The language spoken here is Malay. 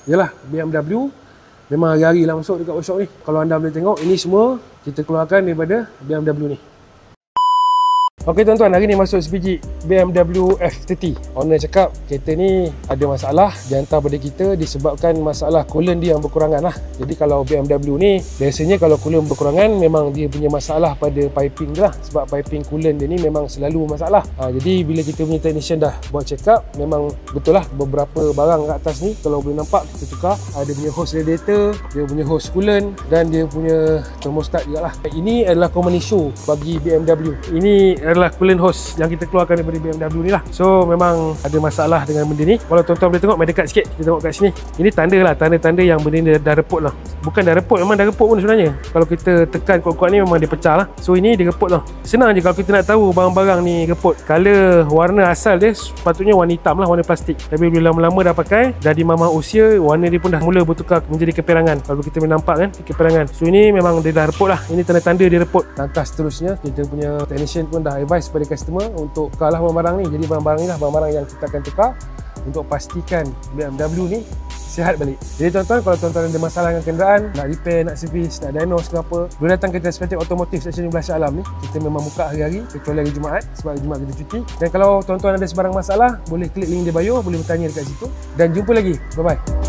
Yalah, BMW memang hari-hari lah masuk dekat workshop ni. Kalau anda boleh tengok, ini semua kita keluarkan daripada BMW ni. Okey tuan-tuan, hari ni masuk sebiji BMW F30. Owner cakap kereta ni ada masalah dihantar pada kita disebabkan masalah coolant dia yang berkurangan lah. Jadi kalau BMW ni biasanya kalau coolant berkurangan memang dia punya masalah pada piping dia lah. Sebab piping coolant dia ni memang selalu masalah. Jadi bila kita punya technician dah buat check up, memang betul lah beberapa barang kat atas ni kalau boleh nampak kita tukar. Ada punya hose radiator, dia punya hose coolant dan dia punya thermostat juga lah. Ini adalah common issue bagi BMW. Ini adalah coolant hose yang kita keluarkan daripada BMW ni lah. So memang ada masalah dengan benda ni. Kalau tuan-tuan boleh tengok, main dekat sikit, kita tengok kat sini. Ini tanda lah, tanda-tanda yang benda ni dah repot lah. Bukan dah repot, memang dah repot pun sebenarnya. Kalau kita tekan kuat-kuat ni memang dia pecah lah. So ini dia repot lah. Senang je kalau kita nak tahu barang-barang ni repot. Color, warna asal dia sepatutnya warna hitam lah, warna plastik. Tapi bila lama-lama dah pakai, dah dimamah usia, warna dia pun dah mula bertukar menjadi keperangan. Kalau kita boleh nampak kan, keperangan. So ini memang dia dah repot lah. Ini tanda-tanda dia repot. Langkah seterusnya, kita punya technician pun dah advise kepada customer untuk tukarlah barang-barang ni. Jadi barang-barang ni lah barang-barang yang kita akan tukar untuk pastikan BMW ni sihat balik. Jadi tuan-tuan, kalau tuan-tuan ada masalah dengan kenderaan, nak repair, nak servis, nak diagnose ke apa, boleh datang ke Transpacific Automotive section 12 Shah Alam ni. Kita memang buka hari-hari kecuali hari Jumaat sebab hari Jumaat kita cuti. Dan kalau tuan-tuan ada sebarang masalah, boleh klik link di bio, boleh bertanya dekat situ. Dan jumpa lagi. Bye-bye.